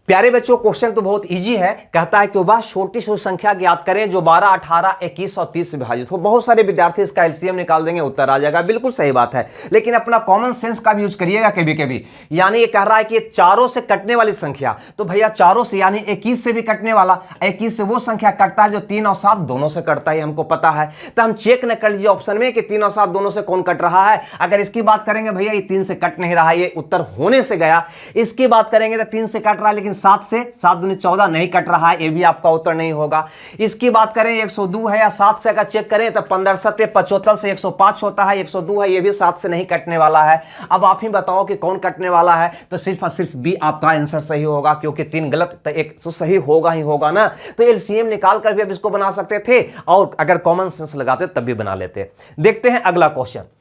प्यारे बच्चों, क्वेश्चन तो बहुत इजी है। कहता है कि वह छोटी सी संख्या ज्ञात करें जो 12, 18, 21 और 30 से विभाजित हो। बहुत सारे विद्यार्थी इसका एलसीएम निकाल देंगे, उत्तर आ जाएगा। बिल्कुल सही बात है, लेकिन अपना कॉमन सेंस का भी यूज करिएगा कभी कभी। यानी ये कह रहा है कि चारों से कटने वाली संख्या, तो भैया चारों से यानी 21 से भी कटने वाला, 21 से वो संख्या कटता है जो 3 और 7 दोनों से कटता है, हमको पता है। तो हम चेक न कर लीजिए ऑप्शन में कि 3 और 7 दोनों से कौन कट रहा है। अगर इसकी बात करेंगे भैया ये 3 से कट नहीं रहा है, ये उत्तर होने से गया। इसकी बात करेंगे तो 3 से कट रहा है, लेकिन 7 से 7 दूनी 14 नहीं कट रहा है, ये भी आपका उत्तर नहीं होगा। इसकी बात करें 102 है या 7 से अगर चेक करें तो 15 7 75 से 105 होता है, 102 है, ये भी 7 से नहीं कटने वाला है। अब आप ही बताओ कि कौन कटने वाला है, तो सिर्फ और सिर्फ बी आपका आंसर सही होगा, क्योंकि 3 गलत तो 1 तो सही होगा ही होगा ना। तो एलसीएम निकाल कर भी अब इसको बना सकते थे, और अगर कॉमन सेंस लगाते तब भी बना लेते। देखते हैं अगला क्वेश्चन।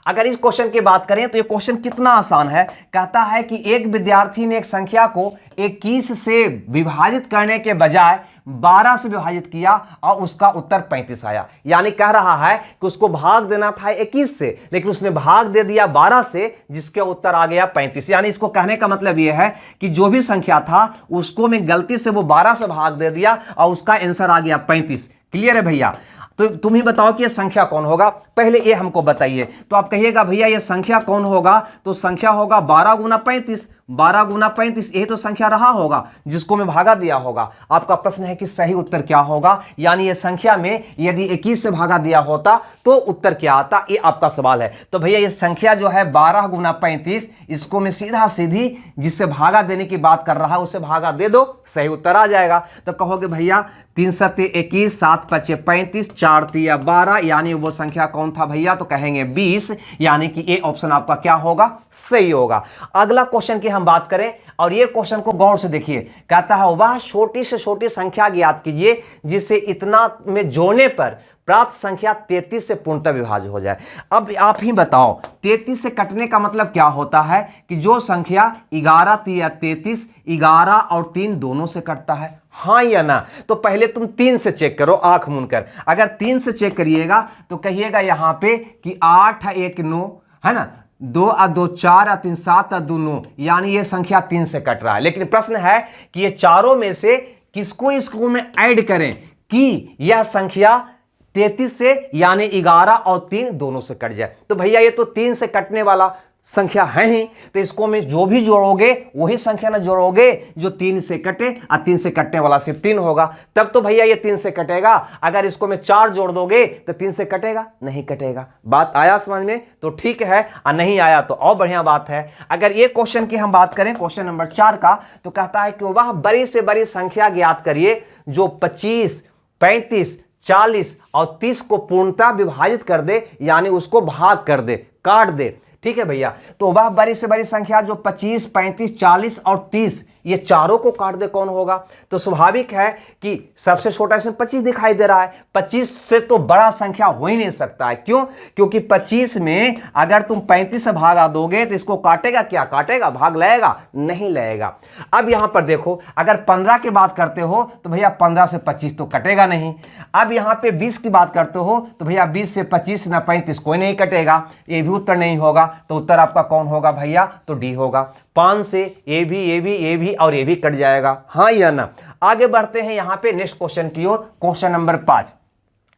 अगर इस क्वेश्चन की बात करें तो ये क्वेश्चन कितना आसान है। कहता है कि एक विद्यार्थी ने एक संख्या को 21 से विभाजित करने के बजाय 12 से विभाजित किया और उसका उत्तर 35 आया। यानी कह रहा है कि उसको भाग देना था 21 से, लेकिन उसने भाग दे दिया 12 से, जिसके उत्तर आ गया 35। यानी इसको कहने का मतलब यह है कि जो भी संख्या था उसको मैं गलती से वो 12 से भाग दे दिया और उसका आंसर आ गया 35। क्लियर है भैया? तो तुम ही बताओ कि ये संख्या कौन होगा, पहले ये हमको बताइए। तो आप कहिएगा भैया ये संख्या कौन होगा, तो संख्या होगा 12 गुना 35। 12 गुना 35 यही तो संख्या रहा होगा जिसको मैं भागा दिया होगा। आपका प्रश्न है कि सही उत्तर क्या होगा, यानी ये संख्या में यदि 21 से भागा दिया होता तो उत्तर क्या आता, ये आपका सवाल है। तो भैया ये संख्या जो है 12 गुना 35, इसको मैं सीधा सीधी जिससे भागा देने की बात कर रहा है उसे भागा दे दो, सही उत्तर आ जाएगा। तो कहोगे भैया 3 7 21, 7 5 35, 4 3 12, यानी वो संख्या कौन था भैया, तो कहेंगे 20। यानी कि ये ऑप्शन आपका क्या होगा, सही होगा। अगला क्वेश्चन की हम बात करें, और ये क्वेश्चन को गौर से देखिए। कहता है वह छोटी से छोटी संख्या ज्ञात कीजिए जिसे इतना में जोड़ने पर प्राप्त संख्या 33 से पूर्णतः विभाज्य हो जाए। अब आप ही बताओ 33 से कटने का मतलब क्या होता है, कि जो संख्या 11 3 33, 11 और 3 दोनों से कटता है, हाँ या ना। तो पहले तुम 3 से चेक करो आंख मूंद कर। अगर 3 से चेक करिएगा तो कहिएगा यहां पे कि 8 1 9 है ना, 2 और 2 4 और 3 7 और 2 9, यानी ये संख्या 3 से कट रहा है। लेकिन प्रश्न है कि ये चारों में से किसको इसको में ऐड करें कि यह संख्या 33 से यानी 11 और 3 दोनों से कट जाए। तो भैया ये तो 3 से कटने वाला संख्या है ही, तो इसको में जो भी जोड़ोगे वही संख्या ना जोड़ोगे जो 3 से कटे, और 3 से कटने वाला सिर्फ 3 होगा, तब तो भैया ये 3 से कटेगा। अगर इसको में 4 जोड़ दोगे तो 3 से कटेगा, नहीं कटेगा। बात आया समझ में? तो ठीक है, और नहीं आया तो और बढ़िया बात है। अगर ये क्वेश्चन की हम बात करें, क्वेश्चन नंबर 4 का, तो कहता है कि वह बड़ी से बड़ी संख्या ज्ञात करिए जो 25, 35, 40 और 30 को पूर्णतः विभाजित कर दे, यानी उसको भाग कर दे, काट दे। ठीक है भैया? तो वह बड़ी से बड़ी संख्या जो 25, 35, 40 और 30 ये चारों को काट दे, कौन होगा? तो स्वाभाविक है कि सबसे छोटा इसमें 25 दिखाई दे रहा है। 25 से तो बड़ा संख्या हो ही नहीं सकता है। क्यों? क्योंकि 25 में अगर तुम 35 से भागा दोगे तो इसको काटेगा, क्या काटेगा? भाग लाएगा? नहीं लाएगा। अब यहां पर देखो, अगर 15 की बात करते हो तो भैया 15 से 25 तो कटेगा नहीं। अब यहां पे 20 की बात करते हो तो भैया 20 से 25 ना 35 कोई नहीं कटेगा, ये भी उत्तर नहीं होगा। तो उत्तर आपका कौन होगा भैया? तो डी होगा। 5 से ये भी और ये भी कट जाएगा, हाँ या ना। आगे बढ़ते हैं यहां पे नेक्स्ट क्वेश्चन की ओर। क्वेश्चन नंबर 5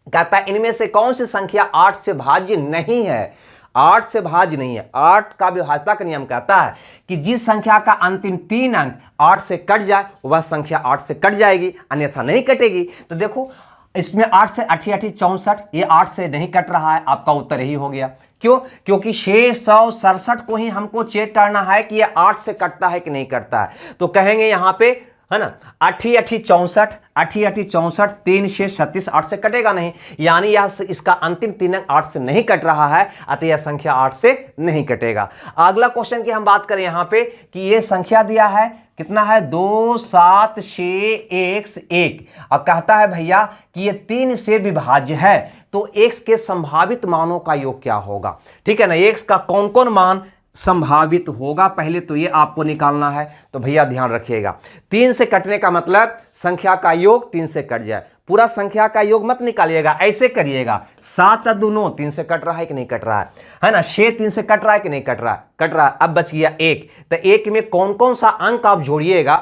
कहता है इनमें से कौन सी संख्या 8 से भाज्य नहीं है? 8 से भाज्य नहीं है। 8 का विभाज्यता का नियम कहता है कि जिस संख्या का अंतिम 3 अंक 8 से कट जाए वह संख्या 8 से कट जाएगी, अन्यथा नहीं कटेगी। तो देखो इसमें 8 से 8 64, ये 8 से नहीं कट रहा है, आपका उत्तर यही हो गया। क्यों? क्योंकि 667 को ही हमको चेक करना है कि ये 8 से कटता है कि नहीं कटता है। तो कहेंगे यहां पे है ना 8 8 64, 8 8 64, 3 6 36, 8 से कटेगा नहीं, यानी यह इसका अंतिम 3 अंक 8 से नहीं कट रहा है, अतः यह संख्या 8 से नहीं कटेगा। अगला क्वेश्चन की हम बात करें यहां पे कि यह संख्या दिया है कितना है, 2 7 6 1 1, और कहता है भैया कि ये 3 से विभाज्य है, तो x के संभावित मानों का योग क्या होगा? ठीक है ना, x का कौन कौन मान संभावित होगा, पहले तो ये आपको निकालना है। तो भैया ध्यान रखिएगा, 3 से कटने का मतलब संख्या का योग 3 से कट जाए। पूरा संख्या का योग मत निकालिएगा, ऐसे करिएगा 7 और 2 9, 3 से कट रहा है कि नहीं कट रहा है ना, 6 3 से कट रहा है कि नहीं कट रहा है, कट रहा है। अब बच गया 1, तो 1 में कौन कौन सा अंक आप जोड़िएगा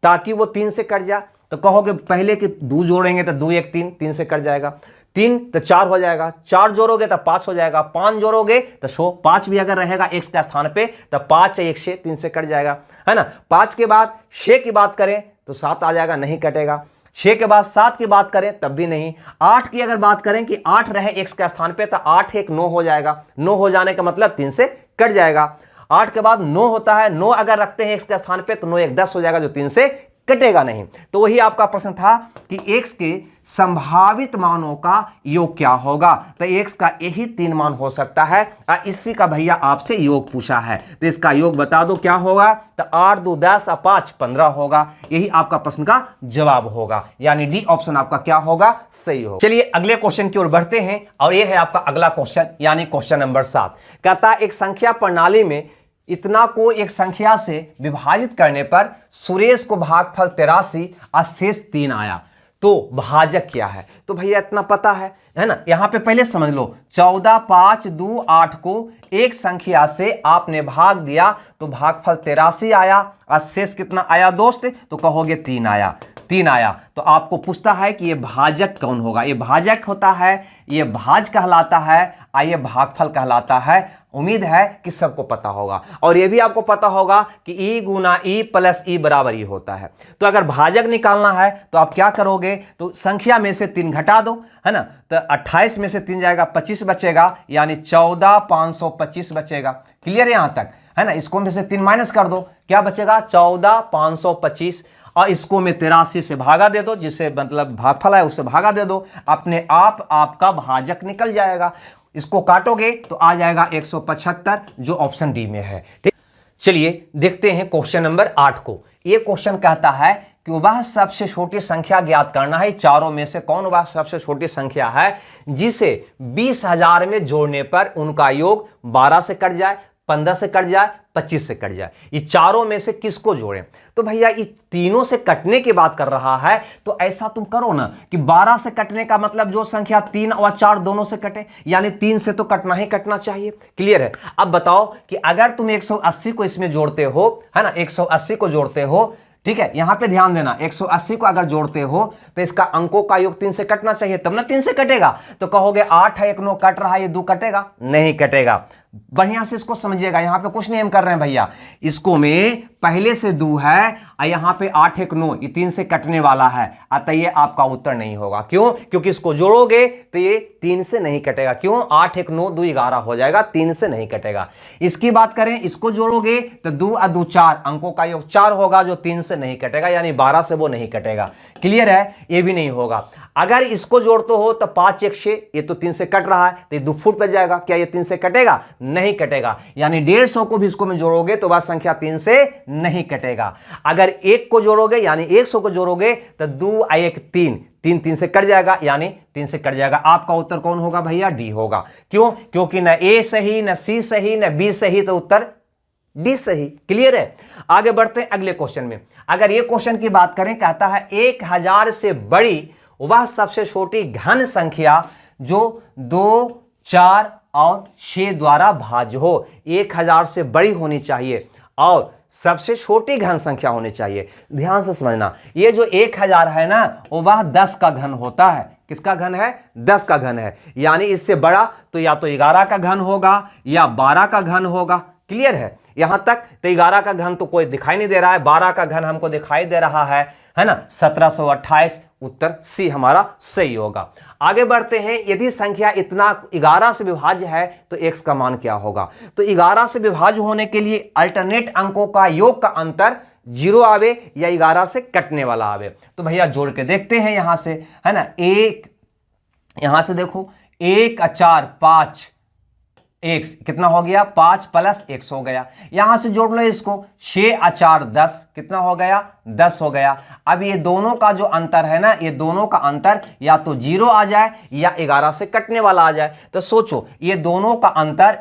ताकि वो 3 से कट जाए। तो कहोगे पहले कि 2 जोड़ेंगे तो 2 1 3, 3 से कट जाएगा, 3 तो 4 हो जाएगा, 4 जोड़ोगे तो 5 हो जाएगा, 5 जोड़ोगे तो 100, 5 भी अगर रहेगा x के स्थान पे तो 5 1 6, 3 से कट जाएगा, है ना। 5 के बाद 6 की बात करें तो 7 आ जाएगा, नहीं कटेगा। 6 के बाद 7 की बात करें तब भी नहीं। 8 की अगर बात करें कि 8 रहे x के स्थान पे तो 8 1 9 हो जाएगा, 9 हो जाने का मतलब 3 से कट जाएगा। 8 के बाद 9 होता है, 9 अगर रखते हैं x के स्थान पे तो 9 1 10 हो जाएगा, जो 3 से कटेगा नहीं। तो वही आपका प्रश्न था कि x के संभावित मानों का योग क्या होगा। तो x का यही 3 मान हो सकता है और इसी का भैया आपसे योग पूछा है, तो इसका योग बता दो क्या होगा। तो 8 2 10 और 5 15 होगा, यही आपका प्रश्न का जवाब होगा, यानी डी ऑप्शन आपका क्या होगा, सही होगा। चलिए अगले क्वेश्चन की ओर बढ़ते हैं और यह है आपका अगला क्वेश्चन, यानी क्वेश्चन नंबर 7। कहता है एक संख्या प्रणाली में इतना को एक संख्या से विभाजित करने पर सुरेश को भागफल 83 और शेष 3 आया, तो भाजक क्या है। तो भैया इतना पता है ना। यहां पे पहले समझ लो, 14 5 2 8 को एक संख्या से आपने भाग दिया तो भागफल 83 आया और शेष कितना आया दोस्त, तो कहोगे 3 आया, 3 आया। तो आपको पूछता है कि ये भाजक कौन होगा। ये भाजक होता है, ये भाज कहलाता है और ये भागफल कहलाता है। उम्मीद है कि सबको पता होगा और ये भी आपको पता होगा कि ई गुना ई प्लस ई बराबर ई होता है। तो अगर भाजक निकालना है तो आप क्या करोगे, तो संख्या में से 3 घटा दो, है ना। तो 28 में से 3 जाएगा, 25 बचेगा, यानी 14 525 बचेगा। क्लियर है यहां तक, है ना। इसको में से 3 माइनस कर दो, क्या बचेगा 14 525 और इसको में 83 से भागा दे दो, जिससे मतलब भागफल है उससे भागा दे दो, अपने आप आपका भाजक निकल जाएगा। इसको काटोगे तो आ जाएगा 175, जो ऑप्शन डी में है। ठीक, चलिए देखते हैं क्वेश्चन नंबर 8 को। यह क्वेश्चन कहता है कि वह सबसे छोटी संख्या ज्ञात करना है, चारों में से कौन वह सबसे छोटी संख्या है जिसे 20,000 में जोड़ने पर उनका योग 12 से कट जाए, 15 से कट जाए, 25 से कट जाए। ये चारों में से किसको जोड़ें। तो भैया ये तीनों से कटने की बात कर रहा है, तो ऐसा तुम करो ना कि 12 से कटने का मतलब जो संख्या 3 और 4 दोनों से कटे, यानी 3 से तो कटना ही कटना चाहिए। क्लियर है। अब बताओ कि अगर तुम 180 को इसमें जोड़ते हो, है ना, 180 को जोड़ते हो, ठीक है, यहां पे ध्यान देना, 180 को अगर जोड़ते हो तो इसका अंकों का योग 3 से कटना चाहिए, तब ना 3 से कटेगा। तो कहोगे 8 है 1 9 कट रहा है, ये 2 कटेगा, नहीं कटेगा। बढ़िया से इसको समझिएगा, यहां पे कुछ नहीं हम कर रहे हैं भैया, इसको में पहले से 2 है और यहां पे 8 1 9, ये 3 से कटने वाला है, अतः ये आपका उत्तर नहीं होगा। क्यों? क्योंकि इसको जोड़ोगे तो ये 3 से नहीं कटेगा। क्यों? 8 1 9 2 11 हो जाएगा, 3 से नहीं कटेगा। इसकी बात करें, इसको जोड़ोगे तो 2 और 2 4, अंकों का योग 4 होगा, जो 3 से नहीं कटेगा, यानी 12 से वो नहीं कटेगा। क्लियर है, ये भी नहीं होगा। अगर इसको जोड़ते हो तो 5 1 6, ये तो 3 से कट रहा है, तो ये 2 फुट बच जाएगा, क्या ये 3 से कटेगा? नहीं कटेगा। यानी 150 को भी इसको में जोड़ोगे तो वह संख्या 3 से नहीं कटेगा। अगर 1 को जोड़ोगे यानी 100 को जोड़ोगे तो 2 1 3, 3 3 से कट जाएगा, यानी 3 से कट जाएगा। आपका उत्तर कौन होगा भैया? डी होगा। क्यों? क्योंकि न ए सही, न सी सही, न बी सही, तो उत्तर डी सही। क्लियर है। आगे बढ़ते हैं अगले क्वेश्चन में। अगर ये क्वेश्चन की बात करें, कहता है 1000 से बड़ी वह सबसे छोटी घन संख्या जो 2 4 और 6 द्वारा भाज्य हो। 1000 से बड़ी होनी चाहिए और सबसे छोटी घन संख्या होनी चाहिए। ध्यान से समझना, ये जो 1000 है ना, वो वह 10 का घन होता है। किसका घन है? 10 का घन है। यानी इससे बड़ा तो या तो 11 का घन होगा या 12 का घन होगा। क्लियर है यहां तक? तो 11 का घन तो कोई दिखाई नहीं दे रहा है, 12 का घन हमको दिखाई दे रहा है ना, 1728। उत्तर सी हमारा सही होगा। आगे बढ़ते हैं। यदि संख्या इतना 11 से विभाज्य है तो x का मान क्या होगा? तो 11 से विभाज्य होने के लिए अल्टरनेट अंकों का योग का अंतर 0 आवे या 11 से कटने वाला आवे। तो भैया जोड़ के देखते हैं यहां से, है ना। एक यहां से देखो, 1 4 5, x कितना हो गया? 5 + x हो गया। यहां से जोड़ लो इसको, 6 और 4 10, कितना हो गया? 10 हो गया। अब ये दोनों का जो अंतर है ना, ये दोनों का अंतर या तो 0 आ जाए या 11 से कटने वाला आ जाए। तो सोचो, ये दोनों का अंतर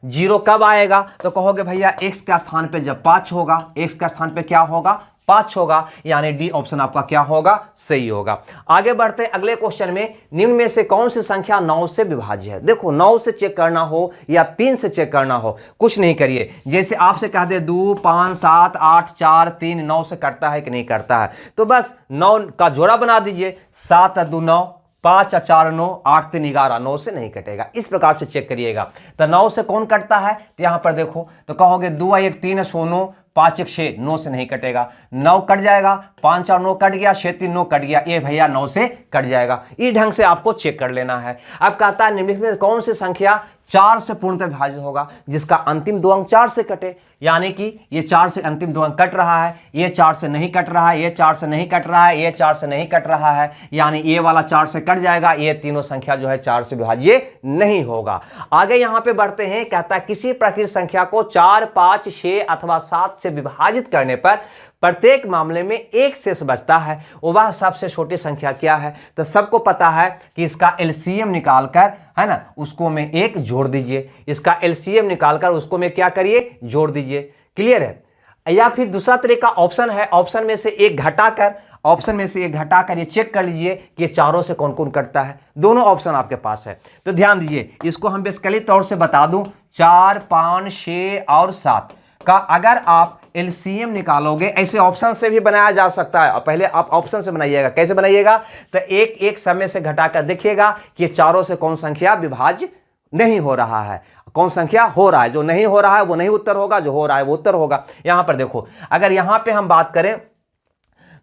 0 कब आएगा? तो कहोगे भैया x के स्थान पे जब 5 होगा, x के स्थान पे क्या होगा? 5 होगा, यानी डी ऑप्शन आपका क्या होगा, सही होगा। आगे बढ़ते हैं अगले क्वेश्चन में। निम्न में से कौन सी संख्या 9 से विभाज्य है? देखो 9 से चेक करना हो या 3 से चेक करना हो, कुछ नहीं करिए, जैसे आपसे कह दे 2 5 7 8 4 3 9 से कटता है कि नहीं करता है, तो बस 9 का जोड़ा बना दीजिए, 7 2 9, 5 4 9, 8 3 11, 9 से नहीं कटेगा। इस प्रकार से चेक करिएगा। तो 9 से कौन कटता है, तो यहां पर देखो, तो कहोगे 2 1 3 9, 5 1 6, 9 से नहीं कटेगा, 9 कट जाएगा, 5 और 9 कट गया, 6 3 9 कट गया, ये भैया 9 से कट जाएगा। इस ढंग से आपको चेक कर लेना है। अब कहता है निम्नलिखित में कौन सी संख्या 4 से पूर्णतः विभाजित होगा जिसका अंतिम 2 अंक 4 से कटे, यानी कि ये 4 से अंतिम 2 अंक कट रहा है, ये 4 से नहीं कट रहा है, ये 4 से नहीं कट रहा है, ये 4 से नहीं कट रहा है, यानी ये वाला 4 से कट जाएगा, ये तीनों संख्या जो है 4 से विभाज्य नहीं होगा। आगे यहां पे बढ़ते हैं, कहता है किसी प्राकृतिक संख्या को 4 5 6 अथवा 7 से विभाजित करने पर प्रत्येक मामले में एक शेष बचता है, वह सबसे छोटी संख्या क्या है? तो सबको पता है कि इसका एलसीएम निकालकर, है ना, उसको में एक जोड़ दीजिए, इसका एलसीएम निकालकर उसको में क्या करिए, जोड़ दीजिए। क्लियर है? या फिर दूसरा तरीका ऑप्शन है, ऑप्शन में से एक घटाकर ये चेक कर लीजिए कि ये चारों से कौन कौन कटता है। दोनों ऑप्शन आपके पास है, तो ध्यान दीजिए, इसको हम बेसिकली तौर से बता दूं, 4 5 6 और 7 का अगर आप एलसीएम निकालोगे, ऐसे ऑप्शन से भी बनाया जा सकता है, और पहले आप ऑप्शन से बनाइएगा। कैसे बनाइएगा? तो एक एक समय से घटाकर देखिएगा कि चारों से कौन संख्या विभाज्य नहीं हो रहा है, कौन संख्या हो रहा है। जो नहीं हो रहा है वो नहीं उत्तर होगा, जो हो रहा है वो उत्तर होगा। यहां पर देखो, अगर यहां पे हम बात करें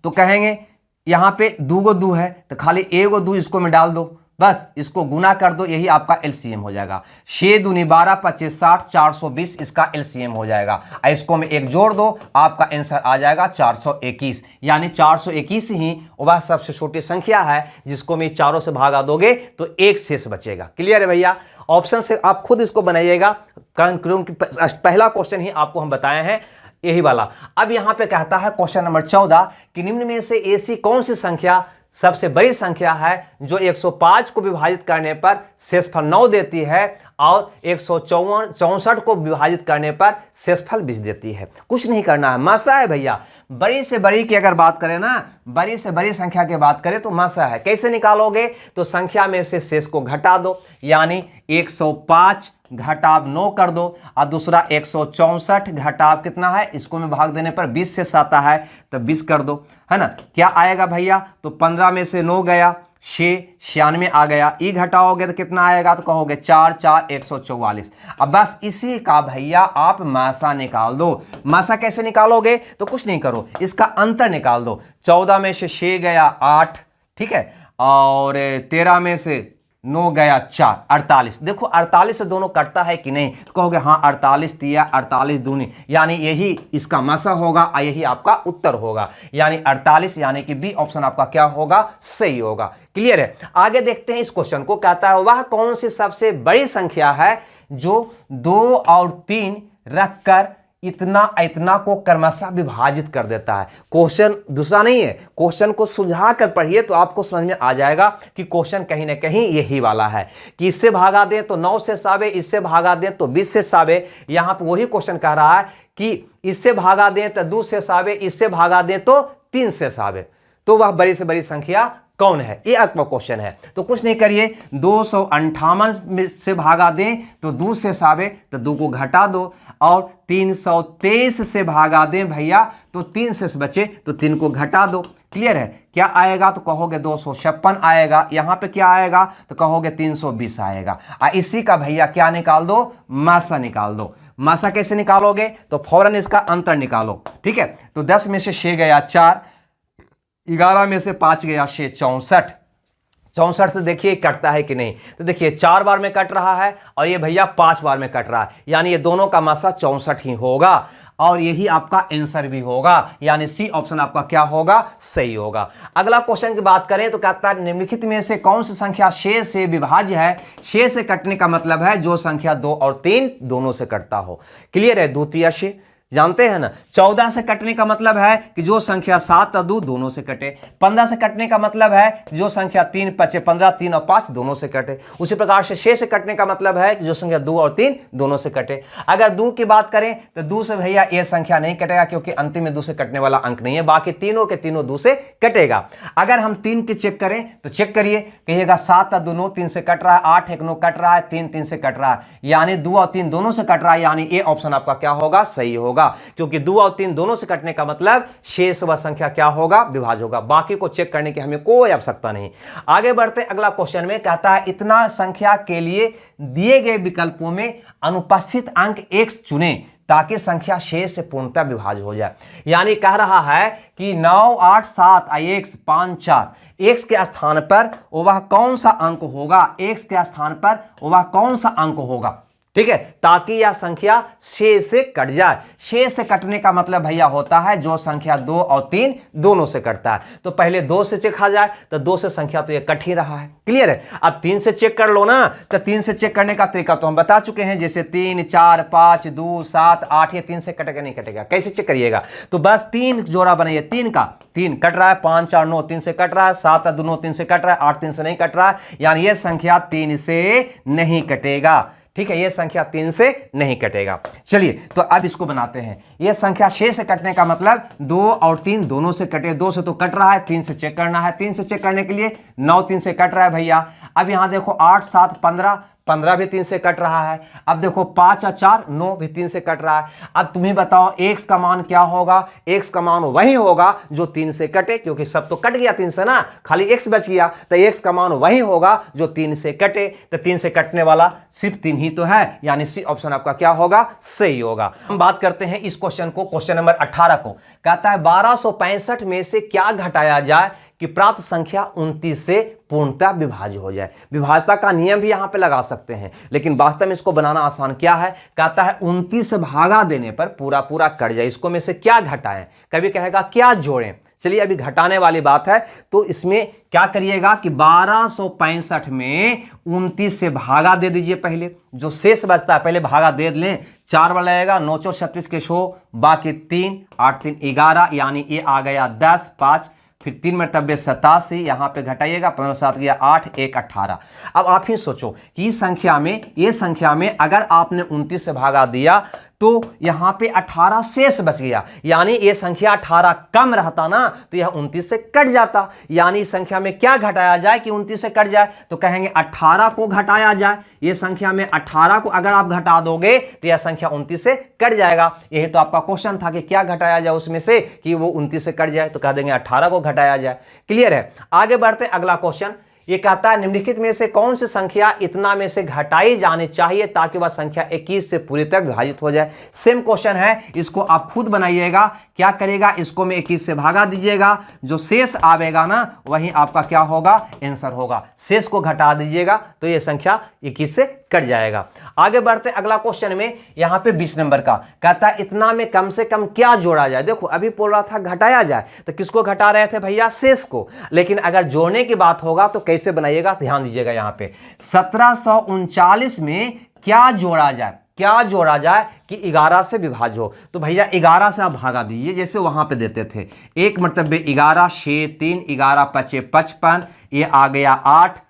तो कहेंगे यहां पे 2 गो 2 है, तो खाली 1 गो 2 इसको में डाल दो, बस इसको गुना कर दो, यही आपका एलसीएम हो जाएगा। 6 दूनी 12 25 60 420 इसका एलसीएम हो जाएगा। इसको में एक जोड़ दो, आपका आंसर आ जाएगा 421, यानी 421 ही वह सबसे छोटी संख्या है जिसको में चारों से भागा दोगे तो एक शेष बचेगा। क्लियर है भैया? ऑप्शन से आप खुद इसको बनाइएगा, क्योंकि पहला क्वेश्चन ही आपको हम बताए हैं यही वाला। अब यहां पे कहता है क्वेश्चन नंबर 14 कि निम्न में से ऐसी कौन सी संख्या सबसे बड़ी संख्या है जो 105 को विभाजित करने पर शेषफल 9 देती है और 164 को विभाजित करने पर शेषफल 20 देती है। कुछ नहीं करना है, मासा है भैया। बड़ी से बड़ी की अगर बात करें ना, बड़ी से बड़ी संख्या की बात करें तो मासा है। कैसे निकालोगे? तो संख्या में से शेष को घटा दो, यानी 105 घटाव 9 कर दो, और दूसरा 164 घटाव कितना है, इसको में भाग देने पर 20 से आता है तो 20 कर दो, है ना। क्या आएगा भैया? तो 15 में से 9 गया, 6 96 आ गया, ई घटाओगे तो कितना आएगा? तो कहोगे 4 4 144। अब बस इसी का भैया आप मासा निकाल दो। मासा कैसे निकालोगे? तो कुछ नहीं करो, इसका अंतर निकाल दो। 14 में से 6 गया 8, ठीक है, और 13 में से 9 गया 4, 48। देखो 48 से दोनों कटता है कि नहीं? तो कहोगे हाँ 48 दिया, 48 दूनी, यानी यही इसका मासा होगा और यही आपका उत्तर होगा, यानी 48, यानी कि बी ऑप्शन आपका क्या होगा, सही होगा। क्लियर है? आगे देखते हैं इस क्वेश्चन को। कहता है वह कौन सी सबसे बड़ी संख्या है जो 2 और 3 रखकर इतना को क्रमशः विभाजित कर देता है। क्वेश्चन दूसरा नहीं है, क्वेश्चन को सुलझा कर पढ़िए तो आपको समझ में आ जाएगा कि क्वेश्चन कहीं ना कहीं यही वाला है कि इससे भागा दें तो 9 से सावे, इससे भागा दें तो 20 से सावे। यहां पर वही क्वेश्चन कह रहा है कि इससे भागा दें तो 2 से सावे, इससे भागा दें तो 3 से सावे, तो वह बड़ी से बड़ी संख्या कौन है? ये आपका क्वेश्चन है। तो कुछ नहीं करिए, 258 से भागा दें तो 2 से सावे, तो 2 को घटा दो, और 323 से भागा दें भैया तो 3 से बचे, तो 3 को घटा दो। क्लियर है? क्या आएगा? तो कहोगे 256 आएगा। यहां पे क्या आएगा? तो कहोगे 320 आएगा। इसी का भैया क्या निकाल दो? मासा निकाल दो। मासा कैसे निकालोगे? तो फौरन इसका अंतर निकालो, ठीक है। तो 10 में से 6 गया 4, 11 में से 5 गया 6, 64। 64 से देखिए कटता है कि नहीं? तो देखिए 4 बार में कट रहा है और ये भैया 5 बार में कट रहा है, यानी ये दोनों का मासा 64 ही होगा और यही आपका आंसर भी होगा, यानी सी ऑप्शन आपका क्या होगा? सही होगा। अगला क्वेश्चन की बात करें तो कहता है निम्नलिखित में से कौन सी संख्या 6 से विभाज्य है? 6 से कटने का मतलब है जो संख्या 2 और 3 दोनों से कटता हो। क्लियर है? द्वितीय से जानते हैं ना। 14 से कटने का मतलब है कि जो संख्या 7 और 2 दोनों से कटे। 15 से कटने का मतलब है कि जो संख्या 3 5 15 3 और 5 दोनों से कटे। उसी प्रकार से 6 से कटने का मतलब है कि जो संख्या 2 और 3 दोनों से कटे। अगर 2 की बात करें तो 2 से भैया ये संख्या नहीं कटेगा, क्योंकि अंतिम में 2 से कटने वाला अंक नहीं है, बाकी तीनों के तीनों 2 से कटेगा। अगर हम 3 की चेक करें तो चेक करिए, कहिएगा 7 और 2 9 3 से कट रहा है, 8 1 9 कट रहा है, 3 3 से कट रहा है, यानी 2 और 3 दोनों से कट रहा है, यानी ये ऑप्शन आपका क्या होगा, सही होगा, क्योंकि 2 और 3 दोनों से कटने का मतलब शेष व संख्या क्या होगा, विभाज्य होगा। बाकी को चेक करने की हमें कोई आवश्यकता नहीं। आगे बढ़ते अगला क्वेश्चन में कहता है इतना संख्या के लिए दिए गए विकल्पों में अनुपस्थित अंक x चुने ताकि संख्या शेष से पूर्णतः विभाज्य हो जाए। यानी कह रहा है कि 9 8 7 x 5 4 x के स्थान पर वह कौन सा अंक होगा, x के स्थान पर वह कौन सा अंक होगा, ठीक है, ताकि यह संख्या शेष से कट जाए। शेष से कटने का मतलब भैया होता है जो संख्या 2 और 3 दोनों से कटता है। तो पहले 2 से चेक आ जाए तो 2 से संख्या तो ये कट ही रहा है, क्लियर है। अब 3 से चेक कर लो ना, तो 3 से चेक करने का तरीका तो हम बता चुके हैं, जैसे 3 4 5 2 7 8, ये 3 से कटेगा नहीं कटेगा, कैसे चेक करिएगा, तो बस 3 जोड़ा बनाइए, 3 का 3 कट रहा है, 5 4 9 3 से कट रहा है, 7 और 2 9 3 से कट रहा है, 8 3 से नहीं कट रहा है, यानी यह संख्या 3 से नहीं कटेगा, ठीक है, यह संख्या 3 से नहीं कटेगा। चलिए तो अब इसको बनाते हैं। यह संख्या शेष से कटने का मतलब 2 और 3 दोनों से कटे, 2 से तो कट रहा है, 3 से चेक करना है। 3 से चेक करने के लिए 9 3 से कट रहा है भैया। अब यहां देखो 8 7 15 15 भी 3 से कट रहा है। अब देखो 5 और 4 9 भी 3 से कट रहा है। अब तुम्हें बताओ x का मान क्या होगा, x का मान वही होगा जो 3 से कटे, क्योंकि सब तो कट गया 3 से ना, खाली x बच गया, तो x का मान वही होगा जो 3 से कटे। तो 3 से कटने वाला सिर्फ 3 ही तो है, यानी सी ऑप्शन आपका क्या होगा, सही होगा। हम बात करते हैं इस क्वेश्चन को, क्वेश्चन नंबर 18 को। कहता है 1265 में से क्या घटाया जाए कि प्राप्त संख्या 29 से पूर्णतः विभाज्य हो जाए। विभाज्यता का नियम भी यहां पे लगा सकते हैं, लेकिन वास्तव में इसको बनाना आसान क्या है। कहता है 29 से भागा देने पर पूरा पूरा कट जाए, इसको में से क्या घटाएं, कभी कहेगा क्या जोड़ें। चलिए अभी घटाने वाली बात है, तो इसमें क्या करिएगा कि 1265 में 29 से भागा दे दीजिए, पहले जो शेष बचता है पहले भागा दे लें, 4 बार लगेगा, 9 4 36 के 100, बाकी 3 8 3 11, यानी ये आ गया 10 5, फिर 3 मरतबे 87, यहां पे घटाइएगा, 15 7 गया 8 1 18। अब आप ही सोचो कि ये संख्या में अगर आपने 29 से भागा दिया तो यहां पे 18 शेष बच गया, यानी ये संख्या 18 कम रहता ना तो यह 29 से कट जाता। यानी संख्या में क्या घटाया जाए कि 29 से कट जाए, तो कहेंगे 18 को घटाया जाए। ये संख्या में 18 को अगर आप घटा दोगे तो यह संख्या 29 से कट जाएगा। यही तो आपका क्वेश्चन था कि क्या घटाया जाए उसमें से कि वो 29 से कट जाए, तो कह देंगे 18 को घटाया जाए। क्लियर है। आगे बढ़ते अगला क्वेश्चन। ये कहता है निम्नलिखित में से कौन सी संख्या इतना में से घटाई जानी चाहिए ताकि वह संख्या 21 से पूरी तरह विभाजित हो जाए। सेम क्वेश्चन है, इसको आप खुद बनाइएगा। क्या करेगा, इसको में 21 से भागा दीजिएगा, जो शेष आवेगा ना वही आपका क्या होगा, आंसर होगा। शेष को घटा दीजिएगा तो ये संख्या 21 से कट जाएगा। आगे बढ़ते अगला क्वेश्चन में, यहां पे 20 नंबर का कहता है इतना में कम से कम क्या जोड़ा जाए। देखो अभी बोल रहा था घटाया जाए, तो किसको घटा रहे थे भैया, शेष को, लेकिन अगर जोड़ने की बात होगा तो कैसे बनाइएगा, ध्यान दीजिएगा। यहां पे 1739 में क्या जोड़ा जाए, क्या जोड़ा जाए कि 11 से विभाज्य हो। तो भैया 11 से आप भागा दीजिए, जैसे वहां पे देते थे, 1 मरतबे 11 6 3 11 5 55, ये आ गया 8,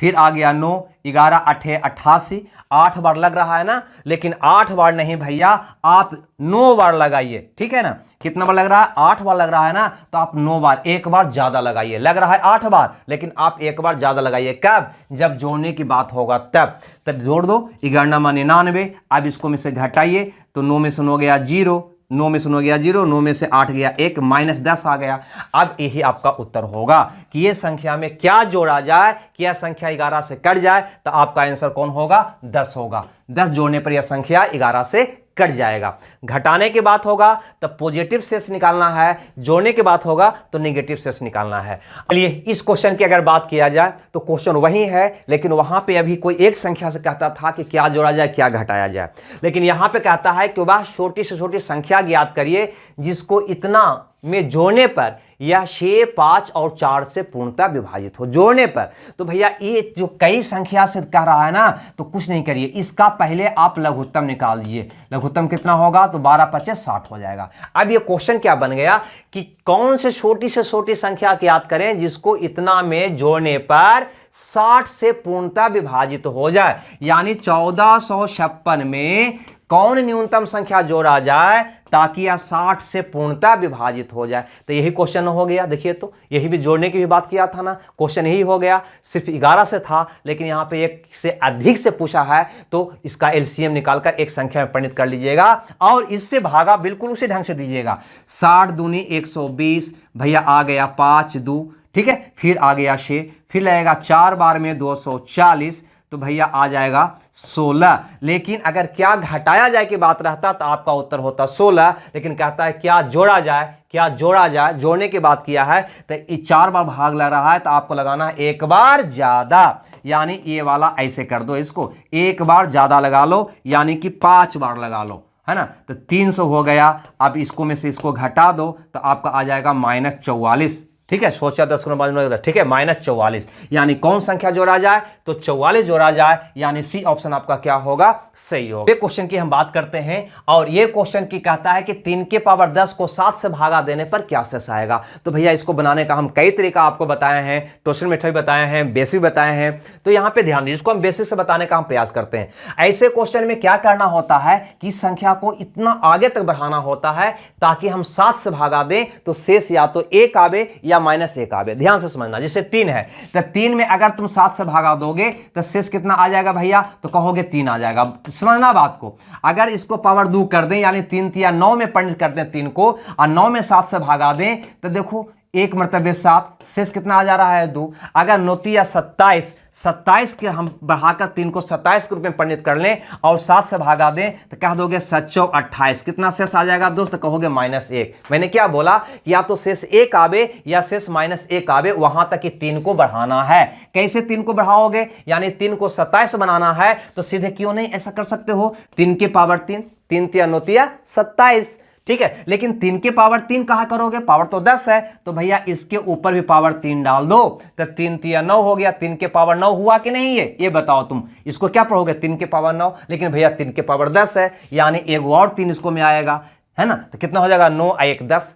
फिर आ गया 9 11 8 88, 8 बार लग रहा है ना, लेकिन 8 बार नहीं भैया, आप 9 बार लगाइए, ठीक है ना। कितना बार लग रहा है, 8 बार लग रहा है ना, तो आप 9 बार, एक बार ज्यादा लगाइए। लग रहा है 8 बार, लेकिन आप एक बार ज्यादा लगाइए। कब, जब जोड़ने की बात होगा तब जोड़ दो। 11 × 99। अब इसको में से घटाइए, तो 9 में से 9 गया 0, 9 में से 9 गया 0, 9 में से 8 गया 1, -10 आ गया। अब यही आपका उत्तर होगा कि ये संख्या में क्या जोड़ा जाए कि यह संख्या 11 से कट जाए, तो आपका आंसर कौन होगा, 10 होगा। 10 जोड़ने पर यह संख्या 11 से कट जाएगा। घटाने की बात होगा तो पॉजिटिव शेष निकालना है, जोड़ने की बात होगा तो नेगेटिव शेष निकालना है। चलिए इस क्वेश्चन की अगर बात किया जाए तो क्वेश्चन वही है, लेकिन वहां पे अभी कोई एक संख्या से कहता था कि क्या जोड़ा जाए क्या घटाया जाए, लेकिन यहां पे कहता है कि वह छोटी से छोटी संख्या ज्ञात करिए जिसको इतना में जोड़ने पर या 6, 5 और 4 से पूर्णतः विभाजित हो, जोड़ने पर। तो भैया ये जो कई संख्या से कह रहा है ना, तो कुछ नहीं करिए, इसका पहले आप लघुत्तम निकाल दीजिए। लघुत्तम कितना होगा, तो 12 × 5 = 60 हो जाएगा। अब ये क्वेश्चन क्या बन गया कि कौन से छोटी संख्या याद करें जिसको इतना में जोड़ने पर 60 से पूर्णतः विभाजित हो जाए, यानी 1456 में कौन न्यूनतम संख्या जोड़ा जाए ताकि यह 60 से पूर्णतः विभाजित हो जाए। तो यही क्वेश्चन हो गया। देखिए तो यही भी जोड़ने की भी बात किया था ना, क्वेश्चन यही हो गया। सिर्फ 11 से था, लेकिन यहां पे एक से अधिक से पूछा है, तो इसका एलसीएम निकालकर एक संख्या में परिणत कर लीजिएगा और इससे भागा बिल्कुल उसी ढंग से दीजिएगा। 60 दूनी 120, भैया आ गया 5 2, ठीक है, फिर आ गया 6, फिर लगेगा 4 बार में 240, तो भैया आ जाएगा 16। लेकिन अगर क्या घटाया जाए की बात रहता तो आपका उत्तर होता 16, लेकिन कहता है क्या जोड़ा जाए, क्या जोड़ा जाए, जोड़ने की बात किया है तो 4 बार भाग लग रहा है, तो आपको लगाना है 1 बार ज्यादा, यानी ये वाला ऐसे कर दो, इसको 1 बार ज्यादा लगा लो, यानी कि 5 बार लगा लो, है ना। तो 300 हो गया। अब इसको में से इसको घटा दो तो आपका आ जाएगा -44, ठीक है, सोचा 10 गुना, ठीक है, -44, यानी कौन संख्या जोड़ा जाए, तो 44 जोड़ा जाए, यानी सी ऑप्शन आपका क्या होगा, सही होगा। ये क्वेश्चन की हम बात करते हैं और ये क्वेश्चन की कहता है कि 3 के पावर 10 को 7 से भागा देने पर क्या शेष आएगा। तो भैया इसको बनाने का हम कई तरीका आपको बताए हैं, टोटल मेथड बताए हैं, बेसिक बताए हैं, तो यहां पे ध्यान दीजिए, इसको हम बेसिक से बताने का हम प्रयास करते हैं। ऐसे क्वेश्चन में क्या करना होता है कि संख्या को इतना आगे तक बढ़ाना होता है ताकि हम 7 से भागा दें तो शेष या तो 1 आवे या -1 आवे। ध्यान से समझना, जैसे 3 है तो 3 में अगर तुम 7 से भागा दोगे तो शेष कितना आ जाएगा भैया, तो कहोगे 3 आ जाएगा। समझना बात को, अगर इसको पावर 2 कर दें, यानी 3 या 9 में परिणत कर दें 3 को, और 9 में 7 से भागा दें, तो देखो 1 मरतबे 7, शेष कितना आ जा रहा है 2। अगर 9 या 27 के हम बढ़ाकर 3 को 27 के रूप में परिणत कर लें और 7 से भागा दें तो कह दोगे 7 × 28, कितना शेष आ जाएगा दोस्त, तो कहोगे -1। मैंने क्या बोला, या तो शेष 1 आवे या शेष -1 आवे, वहां तक कि 3 को बढ़ाना है। कैसे 3 को बढ़ाओगे, यानी 3 को 27 बनाना है तो सीधे क्यों नहीं ऐसा कर सकते हो, 3 के पावर 3, 3 × 9 = 27, ठीक है। लेकिन 3 के पावर 3 कहा करोगे, पावर तो 10 है, तो भैया इसके ऊपर भी पावर 3 डाल दो, तो 3 × 9 हो गया। 3 के पावर 9 हुआ कि नहीं है, ये बताओ तुम, इसको क्या पढ़ोगे, 3 के पावर 9, लेकिन भैया 3 के पावर 10 है, यानी एक और 3 इसको में आएगा, है ना। तो कितना हो जाएगा, 9 × 1 = 10।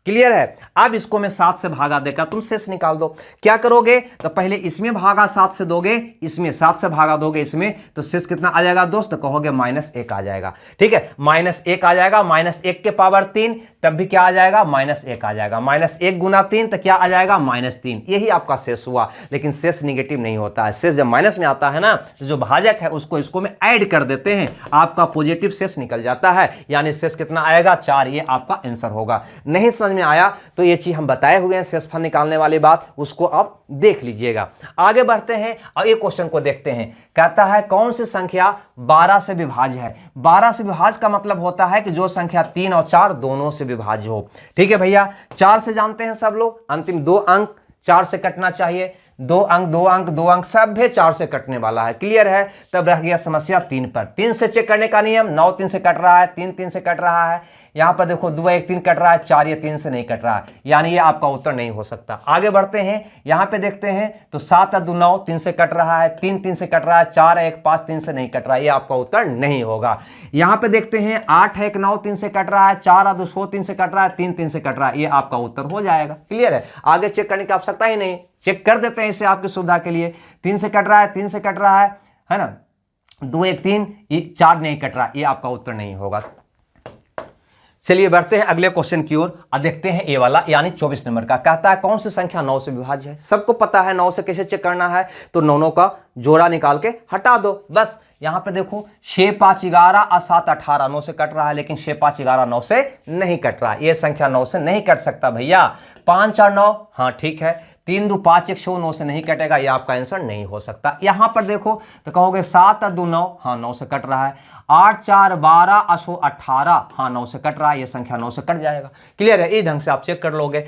क्लियर है। अब इसको मैं 7 से भागा देकर तुम शेष निकाल दो। क्या करोगे, तो पहले इसमें भागा 7 से दोगे, इसमें 7 से भागा दोगे इसमें, तो शेष कितना आ जाएगा दोस्त, तो कहोगे -1 आ जाएगा, ठीक है, -1 आ जाएगा। -1 के पावर 3, तब भी क्या आ जाएगा, -1 आ जाएगा। -1 × 3 तो क्या आ जाएगा, -3। यही आपका शेष हुआ। लेकिन शेष निगेटिव नहीं होता है, शेष जब माइनस में आता है ना, तो जो भाजक है उसको इसको में ऐड कर देते हैं, आपका पॉजिटिव शेष निकल जाता है, यानी शेष कितना आएगा, 4। ये आपका आंसर होगा। नहीं समझ में आया तो ये चीज हम बताए हुए हैं, शेषफल निकालने वाली बात, उसको आप देख लीजिएगा। आगे बढ़ते हैं और ये क्वेश्चन को देखते हैं। कहता है कौन सी संख्या 12 से विभाज्य है। 12 से विभाज्य का मतलब होता है कि जो संख्या 3 और 4 दोनों से विभाज्य हो। ठीक है भैया, 4 से जानते हैं सब लोग, अंतिम 2 अंक 4 से कटना चाहिए, 2 अंक 2 अंक 2 अंक सब भी 4 से कटने वाला है। क्लियर है। तब रह गया समस्या 3 पर। 3 से चेक करने का नियम, 9 3 से कट रहा है, 3 3 से कट रहा है, यहां पर देखो 2 1 3 कट रहा है, 4 ये 3 से नहीं कट रहा है, यानी ये आपका उत्तर नहीं हो सकता। आगे बढ़ते हैं, यहां पे देखते हैं तो 7 2 9 3 से कट रहा है, 3 3 से कट रहा है, 4 1 5 3 से नहीं कट रहा है, ये आपका उत्तर नहीं होगा। यहां पे देखते हैं 8 1 9 3 से कट रहा है, 4 2 6 3 से कट रहा है, 3 3 से कट रहा है, ये आपका उत्तर हो जाएगा। क्लियर है। आगे चेक करने की आवश्यकता ही नहीं, चेक कर देते हैं इसे आपकी सुविधा के लिए। 3 से कट रहा है, 3 से कट रहा है ना, 2 1 3, 4 नहीं कट रहा, ये आपका उत्तर नहीं होगा। चलिए बढ़ते हैं अगले क्वेश्चन की ओर और देखते हैं ये वाला, यानी 24 नंबर का। कहता है कौन सी संख्या 9 से विभाज्य है। सबको पता है 9 से कैसे चेक करना है, तो 9 का जोड़ा निकाल के हटा दो बस। यहां पे देखो 6 5 11 और 7 18 9 से कट रहा है, लेकिन 6 5 11 9 से नहीं कट रहा है, ये संख्या 9 से नहीं कट सकता भैया। 5 और 9, हाँ ठीक है, 3 2 5 1 6 9 से नहीं कटेगा, ये आपका आंसर नहीं हो सकता। यहां पर देखो तो कहोगे 7 2 9, हाँ 9 से कट रहा है, 8 4 12 8 18, हाँ 9 से कट रहा है, ये संख्या 9 से कट जाएगा। क्लियर है, इस ढंग से आप चेक कर लोगे।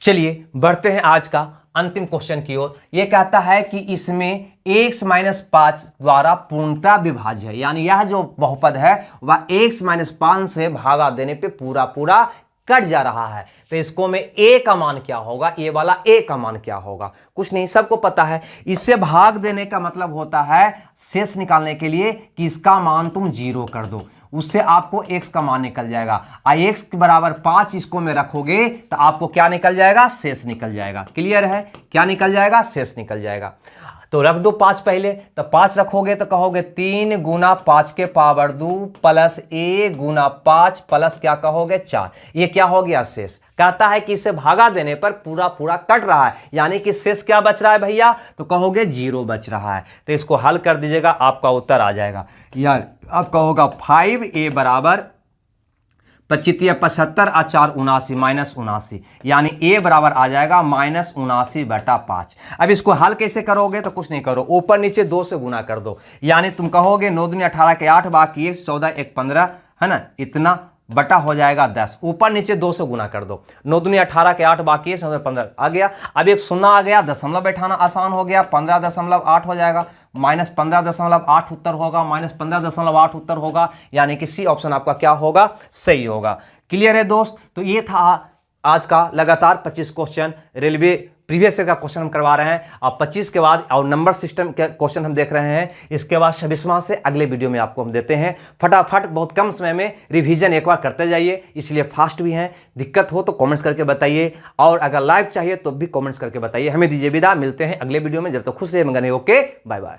चलिए बढ़ते हैं आज का अंतिम क्वेश्चन की ओर। यह कहता है कि इसमें x - 5 द्वारा पूर्णतः विभाज्य है, यानी यह जो बहुपद है वह x - 5 से भागा देने पे पूरा पूरा कट जा रहा है, तो इसको में ए का मान क्या होगा, ये वाला ए का मान क्या होगा, कुछ नहीं, सबको पता है। इससे भाग देने का मतलब होता है शेष निकालने के लिए कि इसका मान तुम 0 कर दो, उससे आपको x का मान निकल जाएगा। x के बराबर 5 इसको में रखोगे तो आपको क्या निकल जाएगा, शेष निकल जाएगा। क्लियर है, क्या निकल जाएगा, शेष निकल जाएगा। तो रख दो 5 पहले, तो 5 रखोगे तो कहोगे 3 गुना 5 के power 2 plus a Guna 5 plus क्या कहोगे 4, ये क्या हो गया, शेष। कहता है कि इसे भागा देने पर पूरा पूरा कट रहा है, यानी कि शेष क्या बच रहा है भैया, तो कहोगे 0 बच रहा है। तो इसको हल कर दीजिएगा, आपका उत्तर आ जाएगा। यार आपका होगा 5a बराबर 25 75 और 4 79 माइनस 79, यानी a बराबर आ जाएगा माइनस 79/5। अब इसको हल कैसे करोगे, तो कुछ नहीं करो, ऊपर नीचे 2 से गुना कर दो, यानी तुम कहोगे 9 दूनी 18 के 8 बाकी 1 14 1 15 है ना, इतना बटा हो जाएगा 10, ऊपर नीचे 2 से गुना कर दो, 9 दूनी 18 के 8 बाकी 14 15 आ गया। अब एक शून्य आ गया, दशमलव बैठाना आसान हो गया, 15.8 हो जाएगा, माइनस 15.8 उत्तर होगा, माइनस 15.8 उत्तर होगा, यानी कि सी ऑप्शन आपका क्या होगा, सही होगा। क्लियर है दोस्त, तो ये था आज का लगातार 25 क्वेश्चन रेलवे प्रीवियस ईयर का क्वेश्चन हम करवा रहे हैं। अब 25 के बाद और नंबर सिस्टम के क्वेश्चन हम देख रहे हैं, इसके बाद 26वां से अगले वीडियो में आपको हम देते हैं। फटाफट बहुत कम समय में रिवीजन एक बार करते जाइए, इसलिए फास्ट भी हैं। दिक्कत हो तो कमेंट्स करके बताइए, और अगर लाइव चाहिए तो भी कमेंट्स करके बताइए। हमें दीजिए विदा, मिलते हैं अगले वीडियो में, जब तक खुश रहिए, मगर नहीं, ओके, बाय बाय।